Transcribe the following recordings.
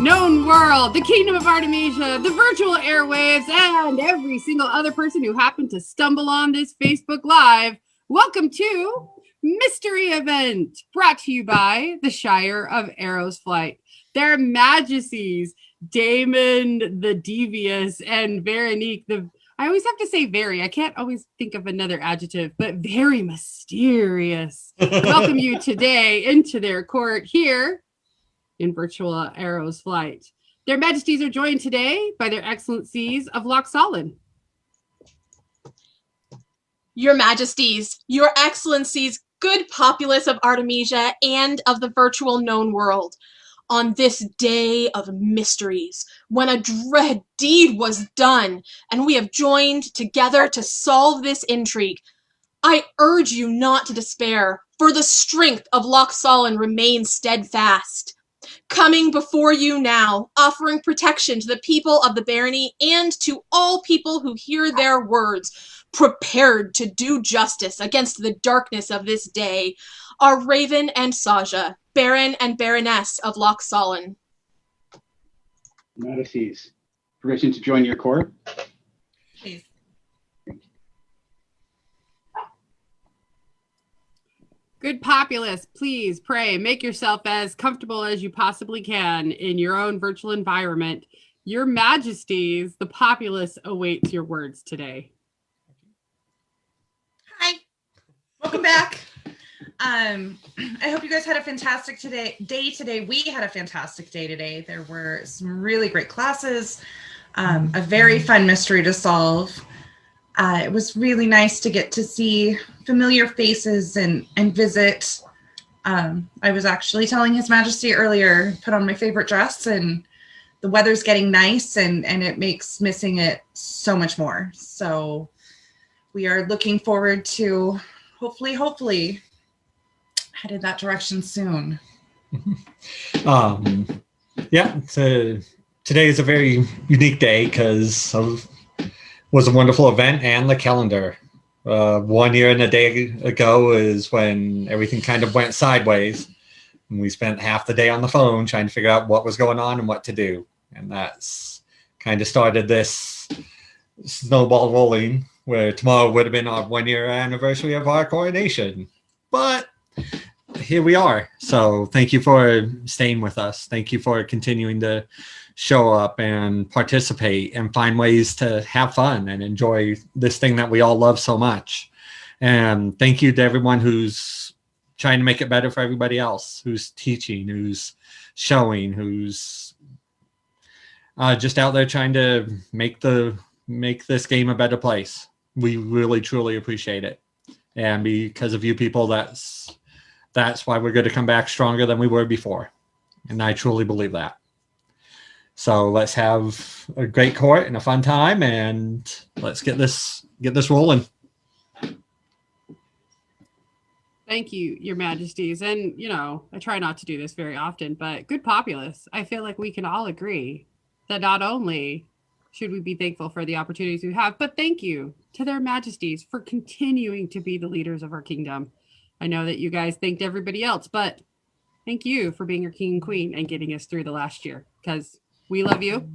known world, the Kingdom of Artemisia, the virtual airwaves, and every single other person who happened to stumble on this Facebook Live. Welcome to Mystery Event, brought to you by the Shire of Arrow's Flight. Their Majesties, Damon the Devious and Veronique the... I always have to say very. I can't always think of another adjective, but very mysterious. Welcome you today into their court here in virtual Arrow's Flight. Their Majesties are joined today by their Excellencies of Loch Solon. Your Majesties, Your Excellencies, good populace of Artemisia and of the virtual known world. On this day of mysteries, when a dread deed was done, and we have joined together to solve this intrigue, I urge you not to despair, for the strength of Loch Solon remains steadfast. Coming before you now, offering protection to the people of the barony and to all people who hear their words, prepared to do justice against the darkness of this day, are Raven and Saja, Baron and Baroness of Loch Solon. Majesties, permission to join your court? Please. Good populace, please pray, make yourself as comfortable as you possibly can in your own virtual environment. Your Majesties, the populace awaits your words today. Hi, welcome back. I hope you guys had a fantastic day today. We had a fantastic day today. There were some really great classes, a very fun mystery to solve. It was really nice to get to see familiar faces and visit. I was actually telling His Majesty earlier, put on my favorite dress, and the weather's getting nice, and it makes missing it so much more. So we are looking forward to hopefully head in that direction soon. Yeah, so today is a very unique day because of was a wonderful event and the calendar. 1 year and a day ago is when everything kind of went sideways. And we spent half the day on the phone trying to figure out what was going on and what to do. And that's kind of started this snowball rolling where tomorrow would have been our 1 year anniversary of our coronation. But here we are. So thank you for staying with us. Thank you for continuing to show up and participate and find ways to have fun and enjoy this thing that we all love so much. And thank you to everyone who's trying to make it better for everybody else, who's teaching, who's showing, who's just out there trying to make this game a better place. We really, truly appreciate it. And because of you people, that's why we're going to come back stronger than we were before. And I truly believe that. So let's have a great court and a fun time, and let's get this rolling. Thank you, Your Majesties. And, I try not to do this very often, but good populace. I feel like we can all agree that not only should we be thankful for the opportunities we have, but thank you to their Majesties for continuing to be the leaders of our kingdom. I know that you guys thanked everybody else, but thank you for being our king and queen and getting us through the last year, because we love you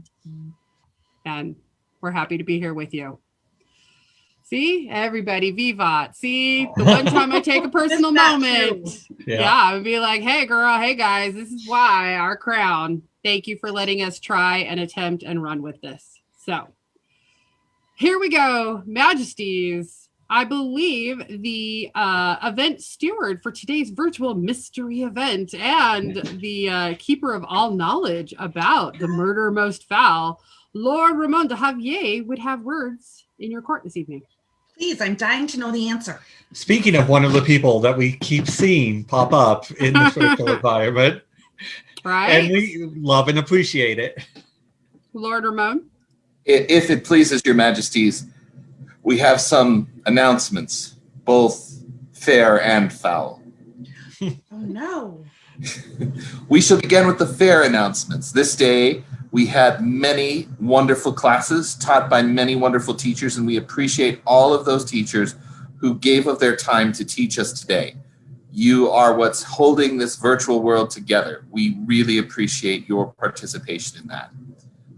and we're happy to be here with you. See, everybody, vivat. See, the one time I take a personal moment. Yeah, I would be like, hey, girl, hey, guys, this is why our crown. Thank you for letting us try and attempt and run with this. So here we go, Majesties. I believe the event steward for today's virtual mystery event and the keeper of all knowledge about the murder most foul, Lord Ramon de Javier, would have words in your court this evening. Please, I'm dying to know the answer. Speaking of one of the people that we keep seeing pop up in the virtual environment, right? And we love and appreciate it. Lord Ramon? If it pleases Your Majesties, we have some announcements, both fair and foul. Oh, no. We shall begin with the fair announcements. This day, we had many wonderful classes taught by many wonderful teachers, and we appreciate all of those teachers who gave of their time to teach us today. You are what's holding this virtual world together. We really appreciate your participation in that.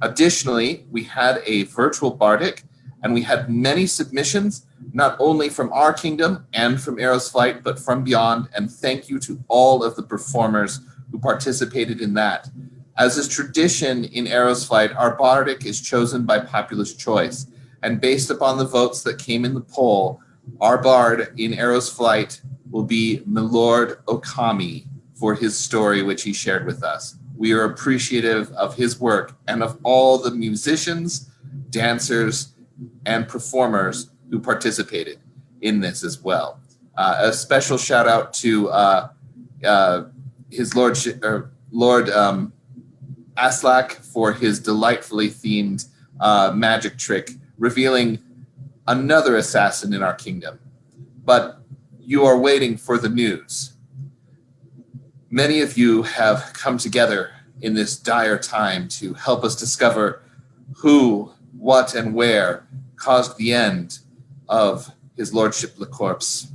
Additionally, we had a virtual bardic, and we had many submissions, not only from our kingdom and from Arrow's Flight, but from beyond. And thank you to all of the performers who participated in that. As is tradition in Arrow's Flight, our bardic is chosen by populace choice. And based upon the votes that came in the poll, our bard in Arrow's Flight will be Milord Okami for his story, which he shared with us. We are appreciative of his work and of all the musicians, dancers, and performers who participated in this as well. A special shout out to his lordship, Lord Aslak, for his delightfully themed magic trick, revealing another assassin in our kingdom. But you are waiting for the news. Many of you have come together in this dire time to help us discover who, what, and where caused the end of his lordship LeCorpse.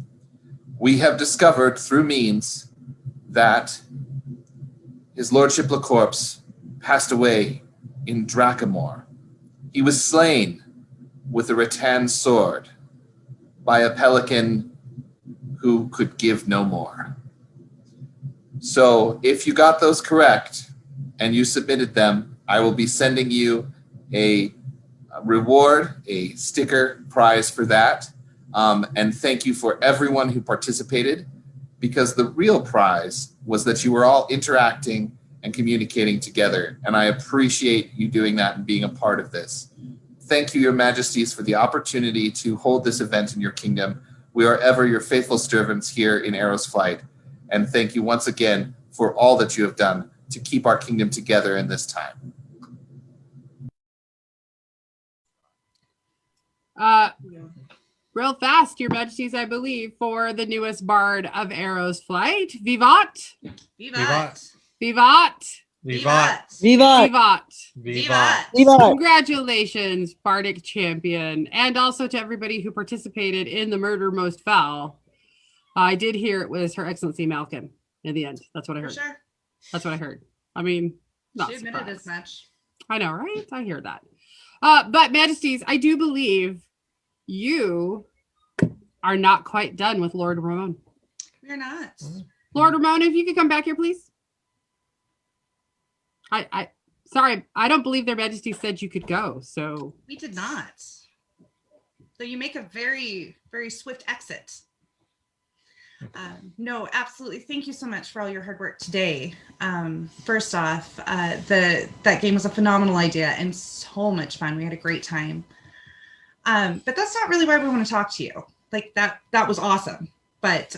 We have discovered through means that his lordship LeCorpse passed away in Dracamore. He was slain with a rattan sword by a pelican who could give no more. So if you got those correct and you submitted them, I will be sending you a reward, a sticker prize for that. And thank you for everyone who participated, because the real prize was that you were all interacting and communicating together. And I appreciate you doing that and being a part of this. Thank you, Your Majesties, for the opportunity to hold this event in your kingdom. We are ever your faithful servants here in Arrow's Flight. And thank you once again for all that you have done to keep our kingdom together in this time. Real fast, Your Majesties, I believe, for the newest bard of Arrow's Flight. Vivat! Vivat! Vivat! Vivat! Viva! Vivat! Vivat! Viva! Congratulations, Bardic Champion, and also to everybody who participated in the Murder Most Foul. I did hear it was Her Excellency Malkin in the end. That's what I For heard. sure. That's what I heard. I mean, not She admitted surprised. as much. I know, right? I hear that. But Majesties, I do believe you are not quite done with Lord Ramon. We're not. Lord Ramon, if you could come back here, please. Sorry, I don't believe their Majesty said you could go, so. We did not. So you make a very, very swift exit. No, absolutely. Thank you so much for all your hard work today. First off, that game was a phenomenal idea and so much fun. We had a great time. But that's not really why we want to talk to you. Like that was awesome. But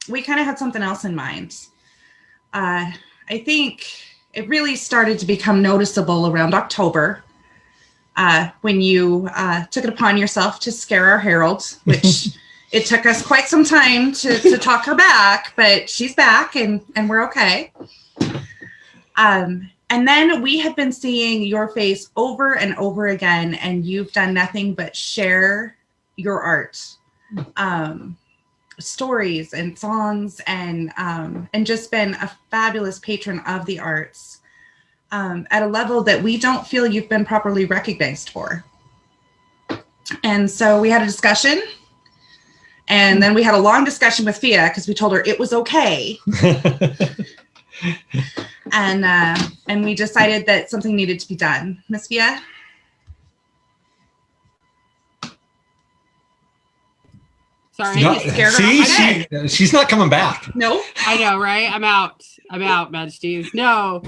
we kind of had something else in mind. I think it really started to become noticeable around October when you took it upon yourself to scare our herald, which it took us quite some time to talk her back, but she's back and we're okay. And then we have been seeing your face over and over again, and you've done nothing but share your art, stories and songs, and just been a fabulous patron of the arts at a level that we don't feel you've been properly recognized for. And so we had a discussion. And then we had a long discussion with Fia because we told her it was okay. And we decided that something needed to be done. Miss Fia? Sorry. You scared her off my head. She's not coming back. No? I know, right? I'm out, Majesties. No.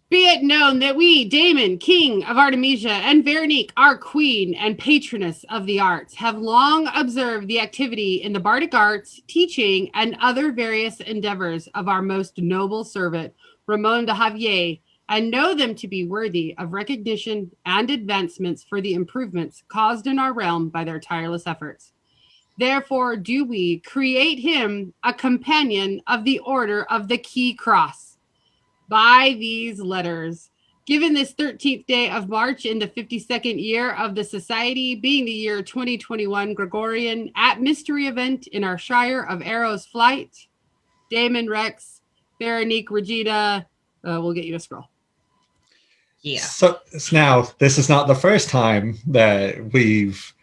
Be it known that we, Damon, King of Artemisia, and Veronique, our queen and patroness of the arts, have long observed the activity in the bardic arts, teaching, and other various endeavors of our most noble servant, Ramon de Javier, and know them to be worthy of recognition and advancements for the improvements caused in our realm by their tireless efforts. Therefore, do we create him a companion of the Order of the Key Cross. By these letters, Given this 13th day of March in the 52nd year of the Society, being the year 2021 Gregorian, at mystery event in our Shire of Arrows Flight, Damon, Rex, Veronique, Regina, we'll get you a scroll. Yeah. So now, this is not the first time that we've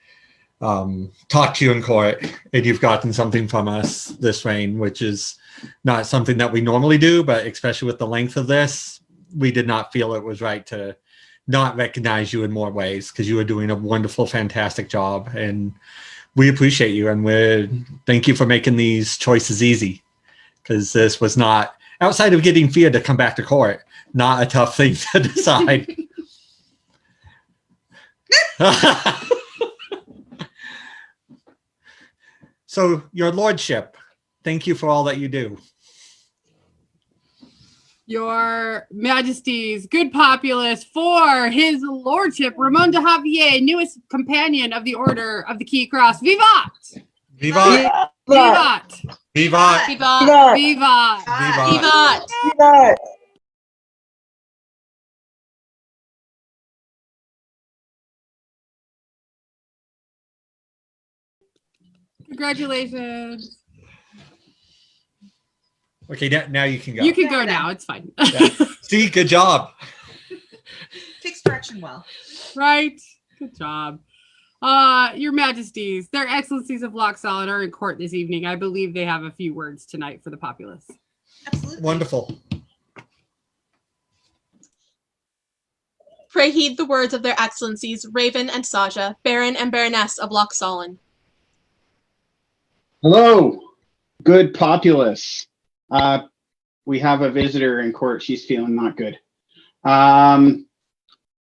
talked to you in court and you've gotten something from us this reign, which is not something that we normally do, but especially with the length of this, we did not feel it was right to not recognize you in more ways, because you are doing a wonderful, fantastic job, and we appreciate you, and thank you for making these choices easy, because this was not, outside of getting feared to come back to court, not a tough thing to decide. So, your lordship, thank you for all that you do. Your Majesty's good populace, for his lordship, Ramon de Javier, newest companion of the Order of the Key Cross. Vivat! Vivat! Vivat! Vivat! Vivat! Vivat! Vivat! Vivat! Congratulations. Okay, now you can go. You can go now. It's fine. Yeah. See, good job. Takes direction well. Right? Good job. Your Majesties, their Excellencies of Lochsallen are in court this evening. I believe they have a few words tonight for the populace. Absolutely. Wonderful. Pray heed the words of their Excellencies, Raven and Saja, Baron and Baroness of Lochsallen. Hello, good populace. We have a visitor in court. She's feeling not good.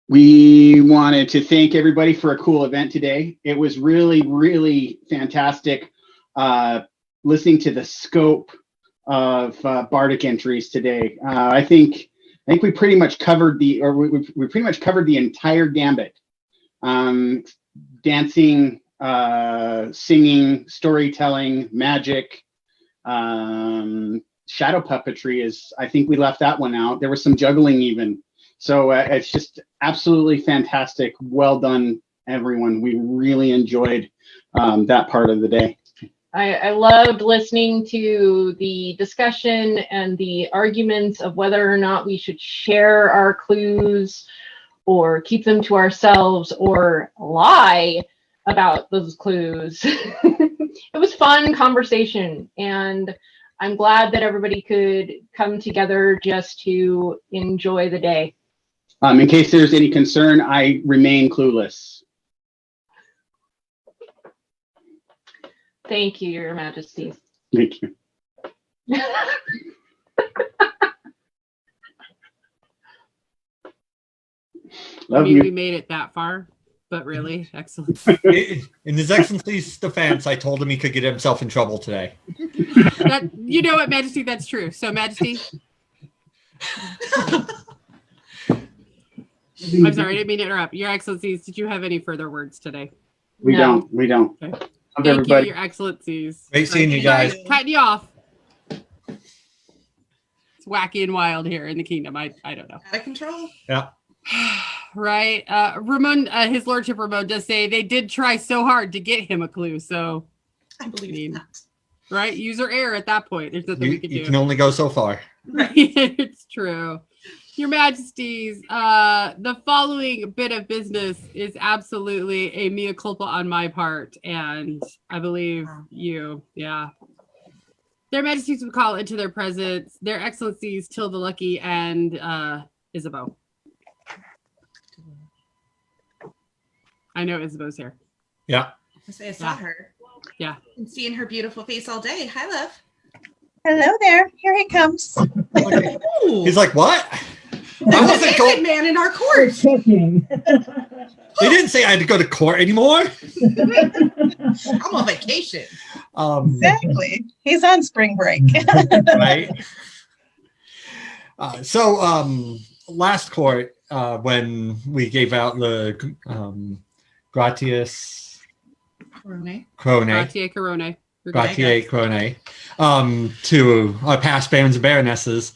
We wanted to thank everybody for a cool event today. It was really, really fantastic listening to the scope of Bardic entries today. I think we pretty much covered we pretty much covered the entire gambit. Dancing, singing, storytelling, magic, shadow puppetry is, I think we left that one out. There was some juggling even. So it's just absolutely fantastic. Well done, everyone. We really enjoyed that part of the day. I loved listening to the discussion and the arguments of whether or not we should share our clues or keep them to ourselves or lie about those clues. It was fun conversation, and I'm glad that everybody could come together just to enjoy the day. In case there's any concern, I remain clueless. Thank you, Your Majesty. Thank you. Love We you. made it that far, but really, excellent. In His Excellency's defense, I told him he could get himself in trouble today. You know what, Majesty? That's true. So, Majesty, I'm sorry, I didn't mean to interrupt. Your Excellencies, did you have any further words today? We No. don't. Okay. Love Thank everybody. you, Your Excellencies. Great seeing you guys. Cutting you off. It's wacky and wild here in the kingdom. I don't know. Out of control. Yeah. Right. Ramon, his lordship Ramon does say they did try so hard to get him a clue. So, I believe that. right, user error at that point. There's nothing we can You do. can only go so far. It's true. Your Majesties, the following bit of business is absolutely a mea culpa on my part, and I believe you, yeah. Their Majesties would call into their presence their Excellencies Tilda Lucky and Isabeau. I know Isabeau's here. Yeah. I say I saw her. Yeah. And seeing her beautiful face all day. Hi, love. Hello there. Here he comes. Ooh. He's like, what? I There's a wasn't basic going. man in our court. They didn't say I had to go to court anymore. I'm on vacation. Exactly. He's on spring break. Right. So last court, when we gave out the gratias Corone. crone, Gratier Corone. gratier crone, to our past barons and baronesses,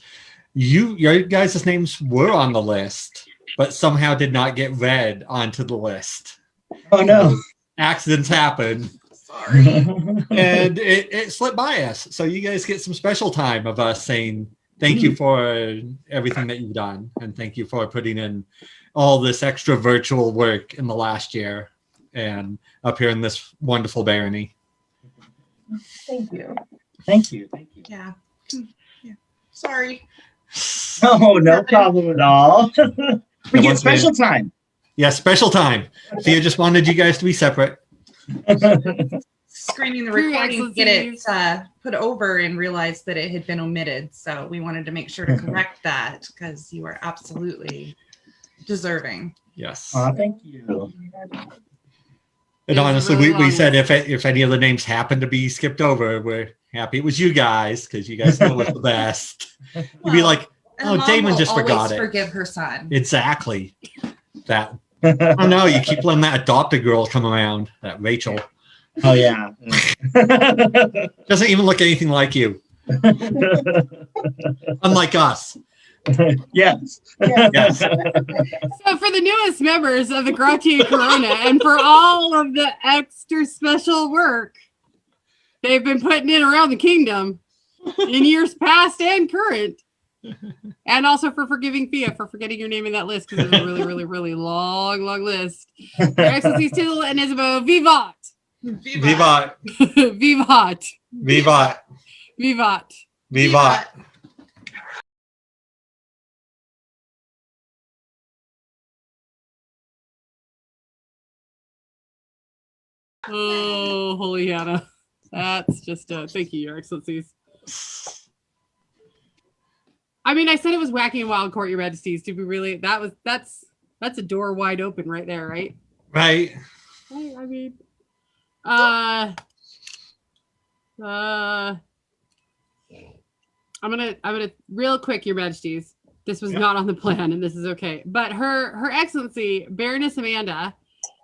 your guys' names were on the list. but somehow did not get read onto the list. Oh no. Accidents happen. Sorry. And it slipped by us. So you guys get some special time of us saying thank you for everything that you've done. And thank you for putting in all this extra virtual work in the last year and up here in this wonderful barony. Thank you. Thank you. Thank you. Yeah. Yeah. Sorry. Oh, no problem at all. We And get once again- special time. Yeah, special time. Thea just wanted you guys to be separate. Screening the Your recording to get it Excellencies. put over and realized that it had been omitted. So we wanted to make sure to correct that because you are absolutely deserving. Yes. Thank you. And It was honestly, really we long. said if any of the names happen to be skipped over, we're happy it was you guys because you guys know it's the best. You'd be Well, like, And oh, mom Damon will just always forgot it. forgive her son. Exactly. That. Oh no, you keep letting that adopted girl come around. That Rachel Oh yeah. doesn't even look anything like you, unlike us. Yes. Yes. So for the newest members of the Gratia Corona and for all of the extra special work they've been putting in around the kingdom in years past and current, and also for forgiving Thea for forgetting your name in that list because it's a really, really, really long list. Your Excellencies Tindall and Isabeau, vivat! Vivat. Vivat! Vivat. Vivat! Vivat. Oh, holy Hannah. That's just thank you, Your Excellencies. I mean, I said it was wacky and wild court, Your Majesties. Did we really? That's a door wide open right there, right? Right. I mean, I'm gonna real quick, Your Majesties. This was not on the plan, and this is okay. But Her Excellency Baroness Amanda,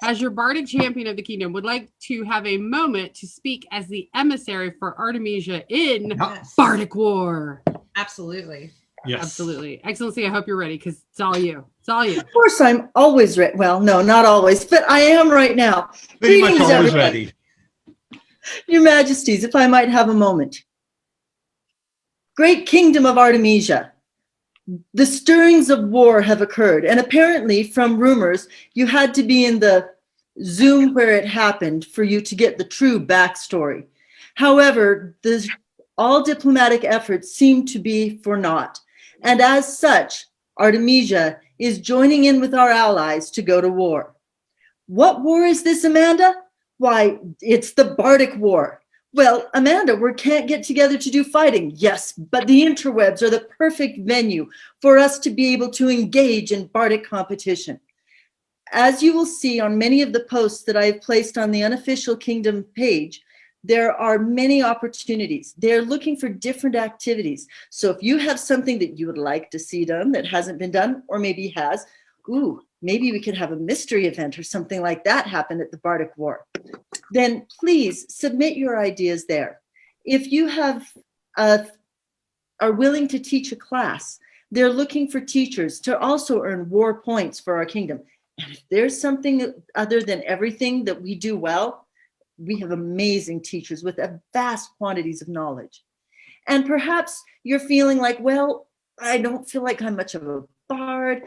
as your bardic champion of the kingdom, would like to have a moment to speak as the emissary for Artemisia in Yes. Bardic War. Absolutely. Yes. Absolutely, Excellency. I hope you're ready because it's all you. It's all you. Of course, I'm always ready. Well, no, not always, but I am right now. Pretty much Greetings, always everybody. ready. Your Majesties, if I might have a moment. Great Kingdom of Artemisia. The stirrings of war have occurred, and apparently, from rumors, you had to be in the Zoom where it happened for you to get the true backstory. However, all diplomatic efforts seem to be for naught, and as such, Artemisia is joining in with our allies to go to war. What war is this, Amanda? Why, it's the Bardic War. Well, Amanda, we can't get together to do fighting, yes, but the interwebs are the perfect venue for us to be able to engage in Bardic competition. As you will see on many of the posts that I have placed on the unofficial Kingdom page, there are many opportunities. They're looking for different activities. So if you have something that you would like to see done that hasn't been done, or maybe has, maybe we could have a mystery event or something like that happen at the Bardic War. Then please submit your ideas there. If you are willing to teach a class, they're looking for teachers to also earn war points for our kingdom. And if there's something other than everything that we do well, we have amazing teachers with vast quantities of knowledge. And perhaps you're feeling like, well, I don't feel like I'm much of a bard.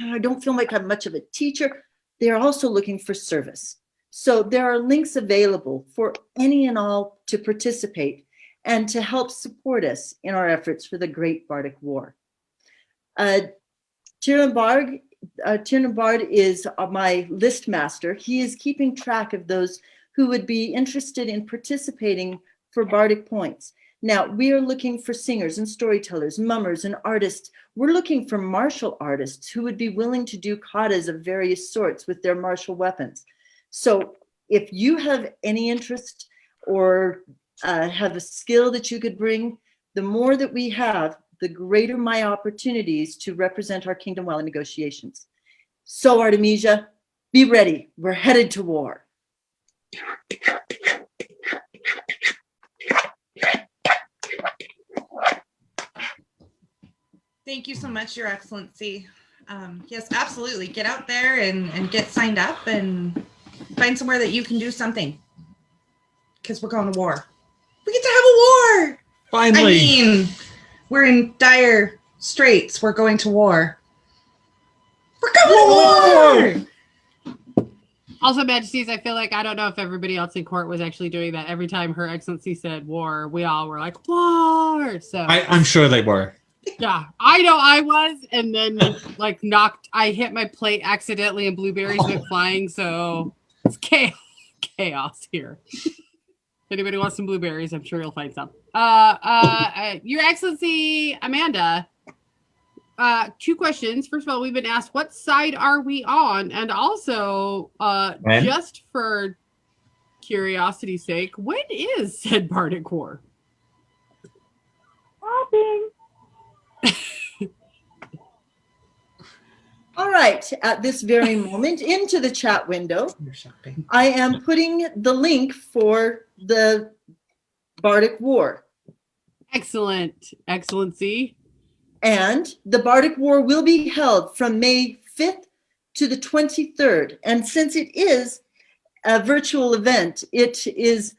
I don't feel like I'm much of a teacher. They're also looking for service. So there are links available for any and all to participate and to help support us in our efforts for the Great Bardic War. Tirnbard is my list master. He is keeping track of those who would be interested in participating for Bardic points. Now, we are looking for singers and storytellers, mummers and artists. We're looking for martial artists who would be willing to do katas of various sorts with their martial weapons. So if you have any interest or have a skill that you could bring, the more that we have, the greater my opportunities to represent our kingdom well in negotiations. So Artemisia, be ready. We're headed to war. Thank you so much, Your Excellency. Yes, absolutely. Get out there and get signed up and find somewhere that you can do something. Because we're going to war. We get to have a war. Finally. I mean, we're in dire straits. We're going to war. We're going to war. Also, Majesties, I feel like I don't know if everybody else in court was actually doing that. Every time Her Excellency said war, we all were like, war. So I'm sure they were. yeah, I know I was, and then like I hit my plate accidentally and blueberries went flying, so it's chaos here. If anybody wants some blueberries, I'm sure you'll find some. Your Excellency, Amanda, 2 questions. First of all, we've been asked, what side are we on? And also, just for curiosity's sake, when is said Bardic War? Shopping. All right, at this very moment, into the chat window, I am putting the link for the Bardic War. Excellent, Excellency. And the Bardic War will be held from May 5th to the 23rd. And since it is a virtual event, it is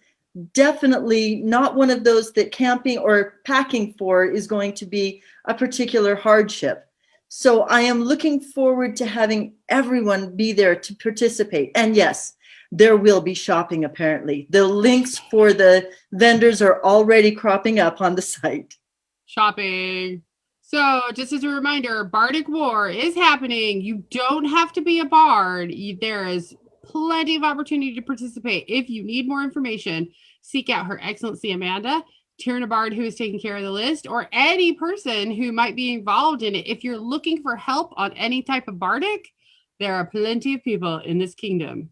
definitely not one of those that camping or packing for is going to be a particular hardship. So I am looking forward to having everyone be there to participate. And yes, there will be shopping apparently. The links for the vendors are already cropping up on the site. Shopping. So just as a reminder, Bardic War is happening. You don't have to be a bard. There is plenty of opportunity to participate. If you need more information, seek out Her Excellency Amanda, Tyrna Bard, who is taking care of the list, or any person who might be involved in it. If you're looking for help on any type of Bardic, there are plenty of people in this kingdom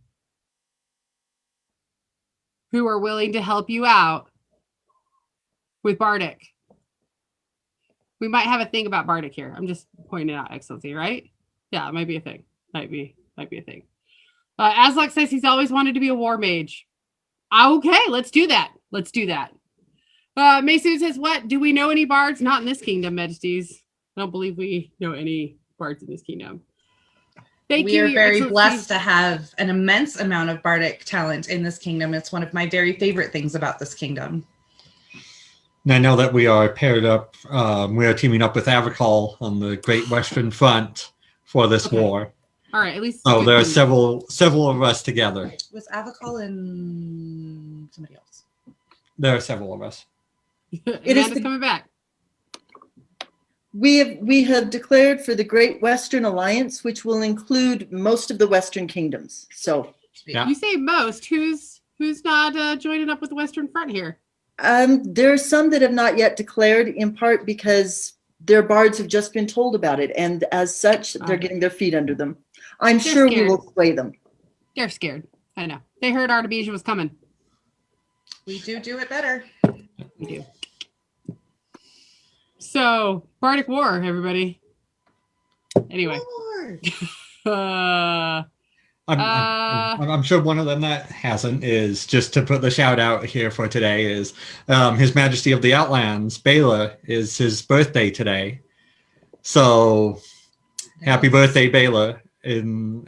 who are willing to help you out with Bardic. We might have a thing about Bardic here. I'm just pointing out, Excellency, right? Yeah, it might be a thing. Might be a thing. Aslak says he's always wanted to be a war mage. Okay, let's do that. Let's do that. Mason says, what? Do we know any bards? Not in this kingdom, Majesties. I don't believe we know any bards in this kingdom. Thank you. We are very Excellency. blessed to have an immense amount of bardic talent in this kingdom. It's one of my very favorite things about this kingdom. And I know that we are paired up. We are teaming up with Avicol on the Great Western Front for this war. All right, at least. So there are several of us together. Was Avicol and somebody else? There are several of us. It is coming back. We have declared for the Great Western Alliance, which will include most of the Western kingdoms. So yeah. You say most. Who's not joining up with the Western Front here? There are some that have not yet declared, in part because their bards have just been told about it, and as such, they're getting their feet under them. I'm sure we will sway them. They're scared. I know. They heard Artemisia was coming. We do it better. We do. So, Bardic War, everybody. Anyway. I'm sure one of them that hasn't is, just to put the shout out here for today, is His Majesty of the Outlands, Bela, is his birthday today. So happy birthday, Bela,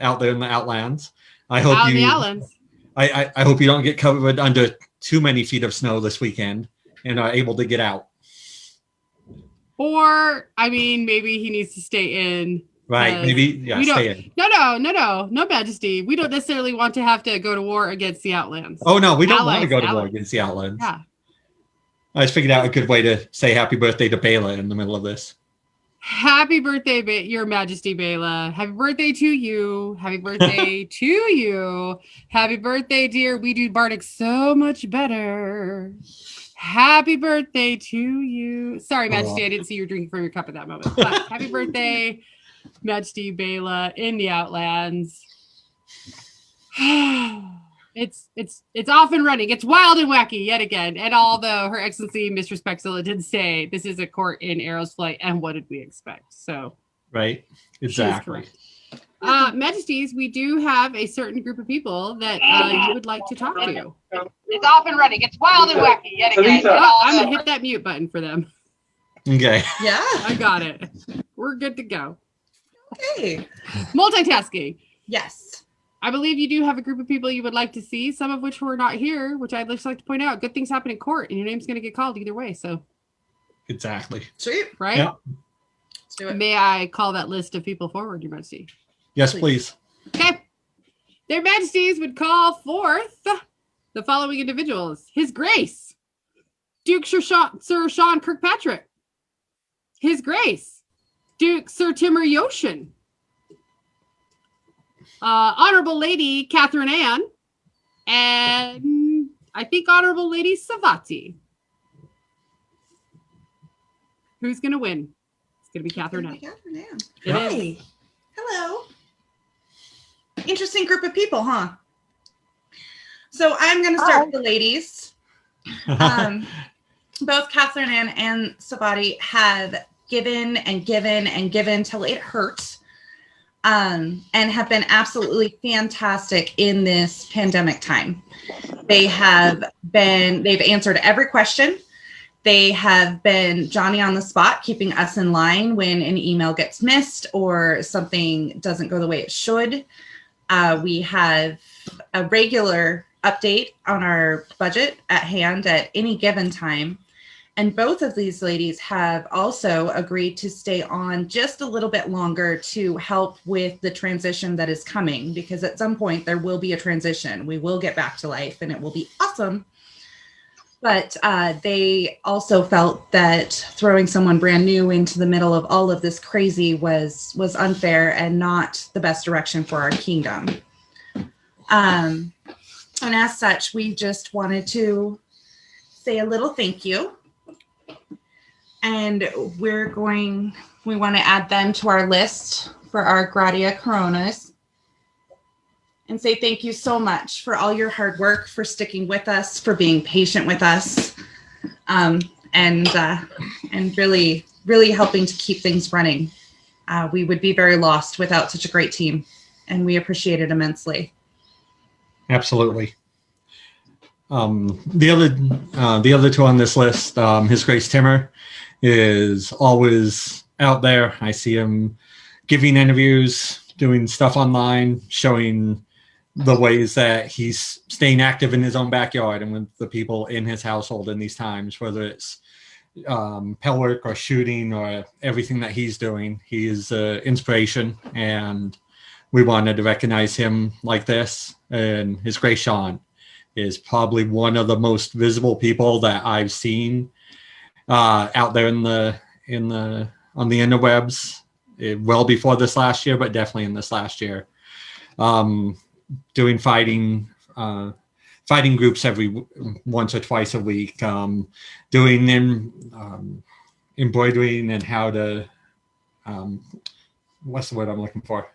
out there in the Outlands. I hope out in the Outlands. I hope you don't get covered under too many feet of snow this weekend and are able to get out. Or, I mean, maybe he needs to stay in. Right, maybe, yeah, stay in. No, Majesty. We don't necessarily want to have to go to war against the Outlands. Oh, no, we don't want to go to war against the Outlands. Yeah. I just figured out a good way to say happy birthday to Bela in the middle of this. Happy birthday, Your Majesty Bela. Happy birthday to you. Happy birthday to you. Happy birthday, dear. We do Bardic so much better. Happy birthday to you. Sorry, Majesty, I didn't see you drinking from your cup at that moment. But happy birthday, Majesty Bela in the Outlands. It's off and running. It's wild and wacky yet again. And although Her Excellency Mistress Pexilla did say this is a court in Arrow's Flight, and what did we expect? So right, exactly. Majesties, we do have a certain group of people that you would like to talk to. It's off and running. It's wild and wacky yet again. I'm gonna hit that mute button for them. Okay. Yeah, I got it. We're good to go. Okay. Multitasking. Yes. I believe you do have a group of people you would like to see, some of which were not here, which I'd just like to point out. Good things happen in court, and your name's going to get called either way. So, Exactly. Sweet. right? Yeah. Let's do it. May I call that list of people forward, Your Majesty? Yes, please. Okay. Their Majesties would call forth the following individuals: His Grace, Duke Sir Sean Kirkpatrick. His Grace, Duke Sir Timur Yoshin. Honorable Lady Catherine Ann, and I think Honorable Lady Savati. Who's going to win? It's going to be Catherine Ann. Catherine Ann. It Hi. is. Hello. Interesting group of people, huh? So I'm going to start with the ladies. Both Catherine Ann and Savati have given and given and given till it hurts. And have been absolutely fantastic in this pandemic time. They've answered every question. They have been Johnny on the spot, keeping us in line when an email gets missed or something doesn't go the way it should. We have a regular update on our budget at hand at any given time. And both of these ladies have also agreed to stay on just a little bit longer to help with the transition that is coming, because at some point there will be a transition. We will get back to life and it will be awesome. But they also felt that throwing someone brand new into the middle of all of this crazy was unfair and not the best direction for our kingdom. And as such, we just wanted to say a little thank you. And we want to add them to our list for our Gratia Coronas and say thank you so much for all your hard work, for sticking with us, for being patient with us, and really, really helping to keep things running. We would be very lost without such a great team, and we appreciate it immensely. Absolutely. The other two on this list, His Grace Timur is always out there. I see him giving interviews, doing stuff online, showing the ways that he's staying active in his own backyard and with the people in his household in these times, whether it's pell work or shooting or everything that he's doing. He is inspiration, and we wanted to recognize him like this. And His Grace Sean is probably one of the most visible people that I've seen out there on the interwebs, well before this last year, but definitely in this last year. Doing fighting groups once or twice a week, doing embroidering and how to what's the word I'm looking for?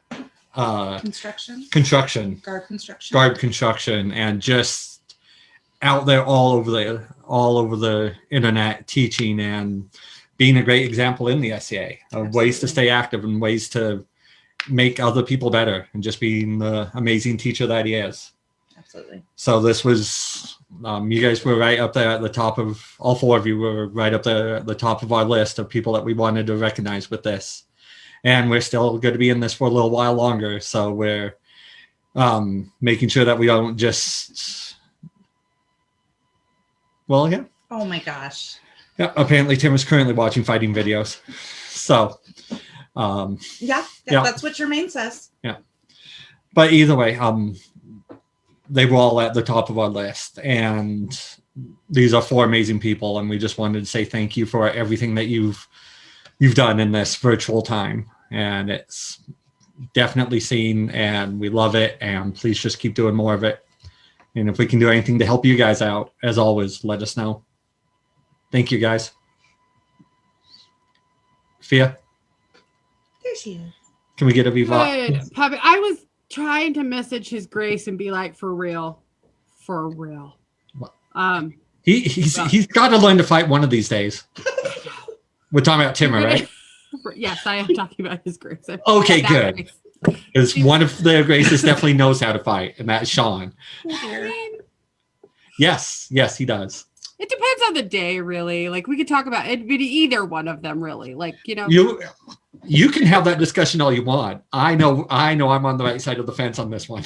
Construction. Guard construction, and just out there all over the internet teaching and being a great example in the SCA of ways to stay active and ways to make other people better, and just being the amazing teacher that he is. Absolutely. So this was, you guys were right up there at the top of, all four of you were right up there at the top of our list of people that we wanted to recognize with this. And we're still going to be in this for a little while longer. So we're making sure that we don't just, well, yeah. Oh my gosh. Yeah, apparently Tim is currently watching fighting videos. So, yeah, yeah, that's what your main says. Yeah. But either way, they were all at the top of our list, and these are four amazing people, and we just wanted to say thank you for everything that you've done in this virtual time. And it's definitely seen, and we love it, and please just keep doing more of it. And if we can do anything to help you guys out, as always, let us know. Thank you, guys. Fia? There she is. Can we get a viva? Good. Puppy. I was trying to message His Grace and be like, for real. For real. What? He's got to learn to fight one of these days. We're talking about Timur, right? Yes, I am talking about His Grace. Okay, good. Because one of the Graces definitely knows how to fight, and that's Sean. I mean, yes, he does. it depends on the day, really. Like, we could talk about it, but either one of them, really. Like, You can have that discussion all you want. I know I'm on the right side of the fence on this one.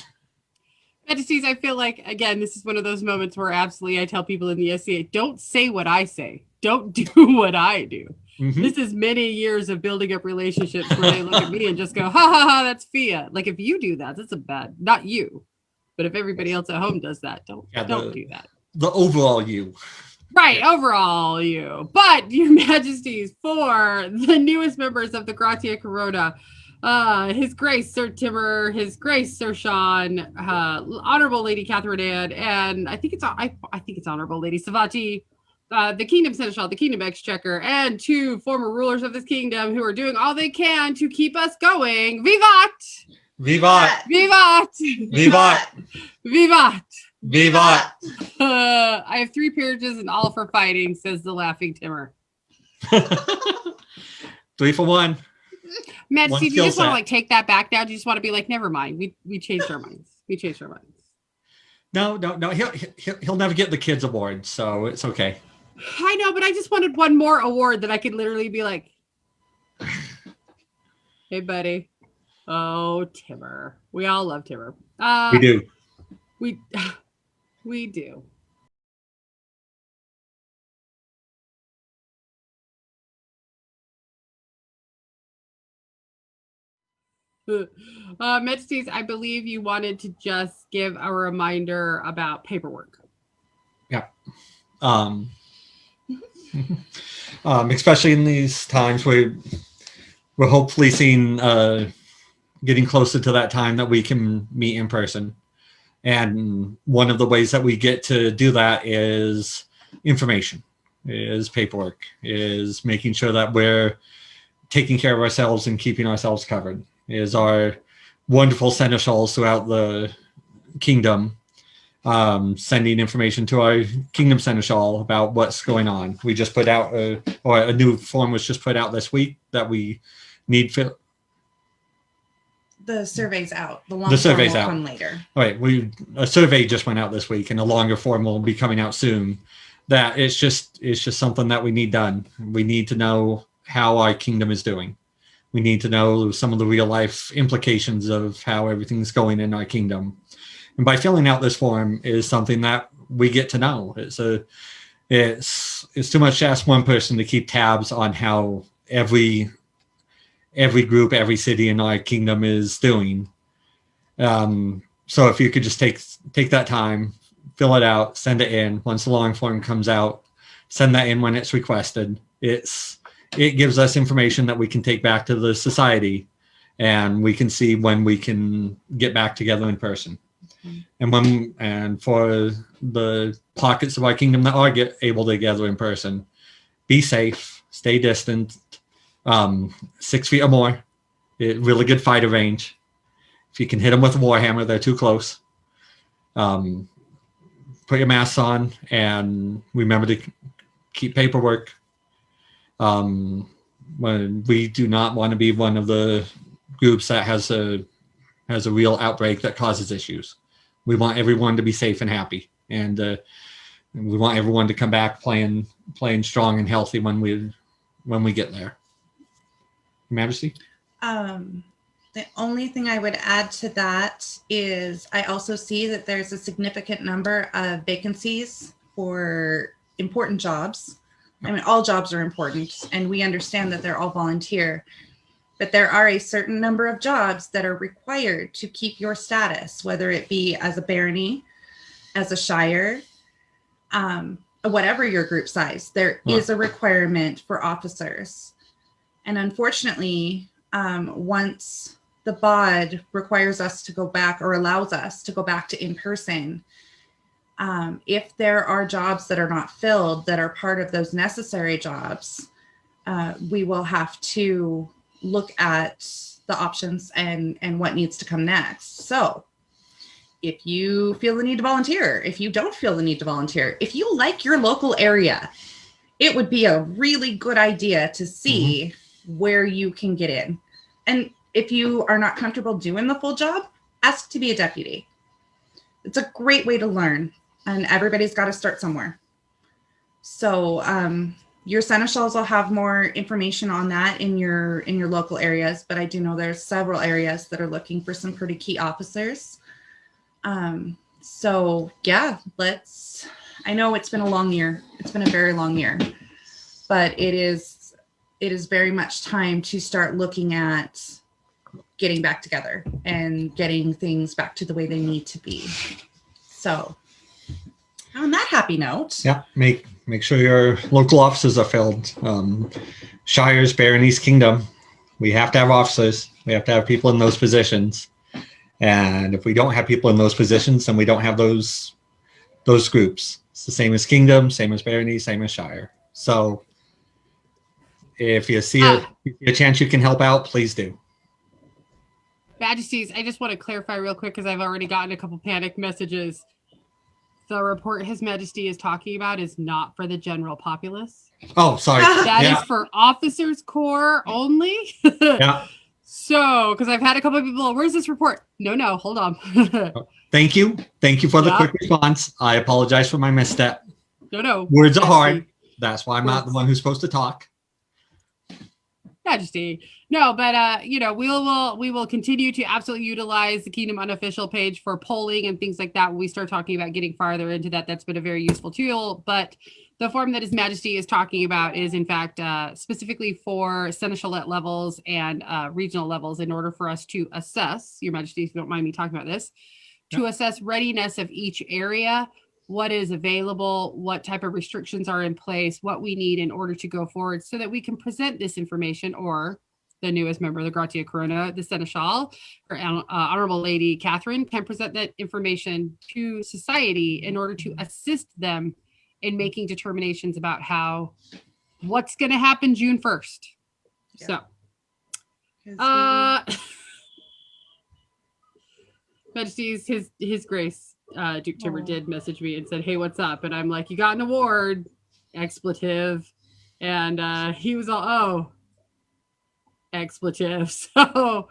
Majesties, I feel like, again, this is one of those moments where absolutely I tell people in the SCA, don't say what I say. Don't do what I do. Mhm. This is many years of building up relationships where they look at me and just go, ha ha ha, that's Fia. Like if you do that, that's a bad, not you. But if everybody else at home does that, don't do that. The overall you. Right, overall you. But, your majesties, for the newest members of the Gratia Corona, His Grace Sir Timur, His Grace Sir Sean, Honorable Lady Catherine Ann, and I think it's Honorable Lady Savati, the Kingdom Seneschal, the Kingdom Exchequer, and 2 former rulers of this kingdom who are doing all they can to keep us going. Vivat! Vivat! Vivat! Vivat! Vivat! Vivat! I have 3 peerages and all for fighting, says the laughing Timur. 3 for 1. Majesty, do you just want to set. like take that back now? Do you just want to be like, never mind, we changed our minds. We changed our minds. No. He'll never get the kids award, so it's okay. I know, but I just wanted one more award that I could literally be like, hey, buddy. Oh, Timur. We all love Timur. We do. We do. Majesties, I believe you wanted to just give a reminder about paperwork. Yeah. Especially in these times where we're hopefully seeing getting closer to that time that we can meet in person. And one of the ways that we get to do that is information, is paperwork, is making sure that we're taking care of ourselves and keeping ourselves covered, is our wonderful seneschals throughout the kingdom sending information to our kingdom seneschal about what's going on. We just put out a new form was just put out this week that we need The survey's out. The survey's form will out. come later. All right, a survey just went out this week, and a longer form will be coming out soon. That it's just something that we need done. We need to know how our kingdom is doing. We need to know some of the real life implications of how everything's going in our kingdom. And by filling out this form is something that we get to know. It's too much to ask one person to keep tabs on how every group, every city in our kingdom is doing. So if you could just take that time, fill it out, send it in. Once the long form comes out, send that in when it's requested. It gives us information that we can take back to the society, and we can see when we can get back together in person. And for the pockets of our kingdom that are able to gather in person, be safe, stay distant, 6 feet or more, really good fighter range. If you can hit them with a warhammer, they're too close. Put your masks on and remember to keep paperwork. When we do not want to be one of the groups that has a real outbreak that causes issues. We want everyone to be safe and happy, and we want everyone to come back playing strong and healthy when we get there. Majesty? The only thing I would add to that is I also see that there's a significant number of vacancies for important jobs. I mean, all jobs are important, and we understand that they're all volunteer, but there are a certain number of jobs that are required to keep your status, whether it be as a barony, as a shire, whatever your group size. There is a requirement for officers. And unfortunately, once the BOD requires us to go back or allows us to go back to in-person, if there are jobs that are not filled that are part of those necessary jobs, we will have to look at the options and what needs to come next. So if you feel the need to volunteer, if you don't feel the need to volunteer, if you like your local area, it would be a really good idea to see where you can get in. And if you are not comfortable doing the full job, ask to be a deputy. It's a great way to learn, and everybody's got to start somewhere. So Your seneschals will have more information on that in your local areas, but I do know there's several areas that are looking for some pretty key officers. So yeah, I know it's been a long year. It's been a very long year, but it is very much time to start looking at getting back together and getting things back to the way they need to be. So on that happy note. Yeah, make sure your local offices are filled. Shires, baronies, kingdom. We have to have officers. We have to have people in those positions. And if we don't have people in those positions, then we don't have those groups. It's the same as kingdom, same as barony, same as shire. So if you see a chance you can help out, please do. Majesties, I just want to clarify real quick because I've already gotten a couple panic messages. The report His Majesty is talking about is not for the general populace. Oh, sorry. That is for officers' corps only. Yeah. So, because I've had a couple of people, where's this report? No, hold on. Thank you for the quick response. I apologize for my misstep. No. Words are hard. That's why I'm not the one who's supposed to talk. Majesty. No, but we will continue to absolutely utilize the Kingdom unofficial page for polling and things like that when we start talking about getting farther into that. That's been a very useful tool. But the form that His Majesty is talking about is in fact specifically for seneschalette levels and regional levels in order for us to assess, Your Majesty, if you don't mind me talking about this, to assess readiness of each area, what is available, what type of restrictions are in place, what we need in order to go forward so that we can present this information, or the newest member of the Gratia Corona, the Seneschal, or Honorable Lady Catherine, can present that information to society in order to assist them in making determinations about what's going to happen June 1st. Yeah. So, Majesty's, His Grace, Duke Timber did message me and said, hey, what's up? And I'm like, you got an award, expletive. And he was all, expletive. So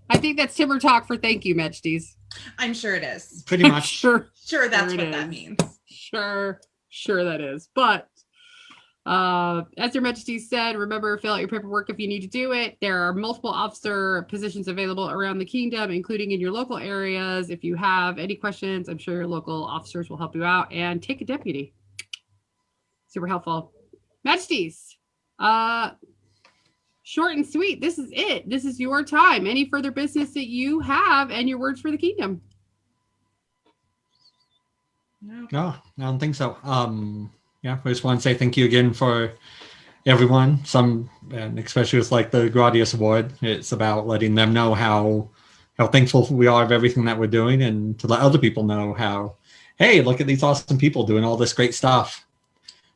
I think that's Timber talk for thank you, Majesties. I'm sure it is. Pretty much. Sure that's what that means. Sure that is. But as Your Majesty said, remember, fill out your paperwork if you need to do it. There are multiple officer positions available around the kingdom, including in your local areas. If you have any questions, I'm sure your local officers will help you out. And take a deputy. Super helpful. Majesties, short and sweet. This is it. This is your time. Any further business that you have and your words for the kingdom? No, I don't think so. Yeah, I just want to say thank you again for everyone. And especially with like the Gradius Award, it's about letting them know how thankful we are of everything that we're doing, and to let other people know how, hey, look at these awesome people doing all this great stuff.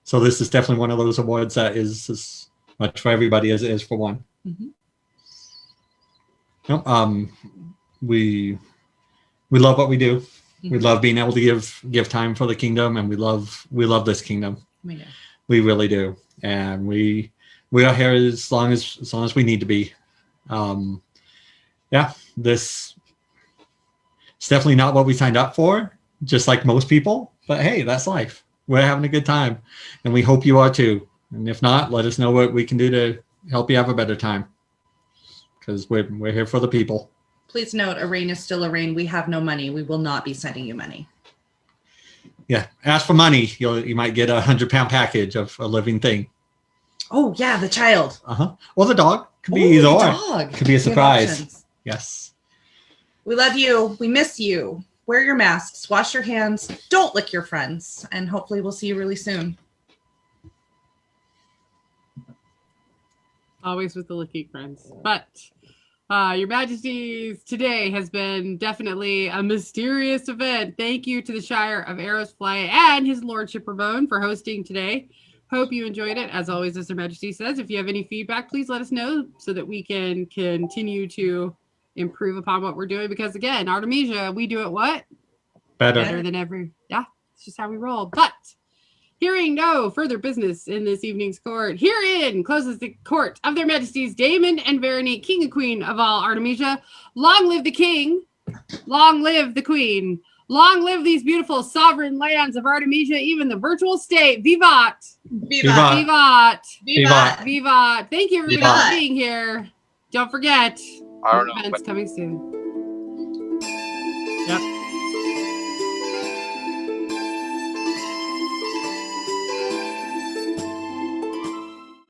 So this is definitely one of those awards that is as much for everybody as it is for one. Mm-hmm. We love what we do. We love being able to give time for the kingdom, and we love this kingdom. We really do, and we are here as long as we need to be. This it's definitely not what we signed up for, just like most people. But hey, that's life. We're having a good time, and we hope you are too. And if not, let us know what we can do to help you have a better time, because we're here for the people. Please note, a rain is still a rain. We have no money. We will not be sending you money. Yeah, ask for money. You might get a 100-pound package of a living thing. Oh yeah, the child. Or the dog. Could be either or. Dog. Could be a surprise. Yes. We love you. We miss you. Wear your masks. Wash your hands. Don't lick your friends. And hopefully we'll see you really soon. Always with the licking friends. But Your Majesties, today has been definitely a mysterious event. Thank you to the Shire of Arrows Fly and His Lordship Ramon for hosting today. Hope you enjoyed it. As always, as Her Majesty says, if you have any feedback, please let us know so that we can continue to improve upon what we're doing. Because again, Artemisia, we do it what? Better than ever. Yeah, it's just how we roll. But hearing no further business in this evening's court, herein closes the court of their Majesties Damon and Veronique, King and Queen of all Artemisia. Long live the King, long live the Queen, Long live these beautiful sovereign lands of Artemisia, even the virtual state. Vivat! Vivat. Vivat! Vivat. Vivat! Thank you, everybody, Vivat. for being here. Don't forget, I don't know. events coming soon. Yep.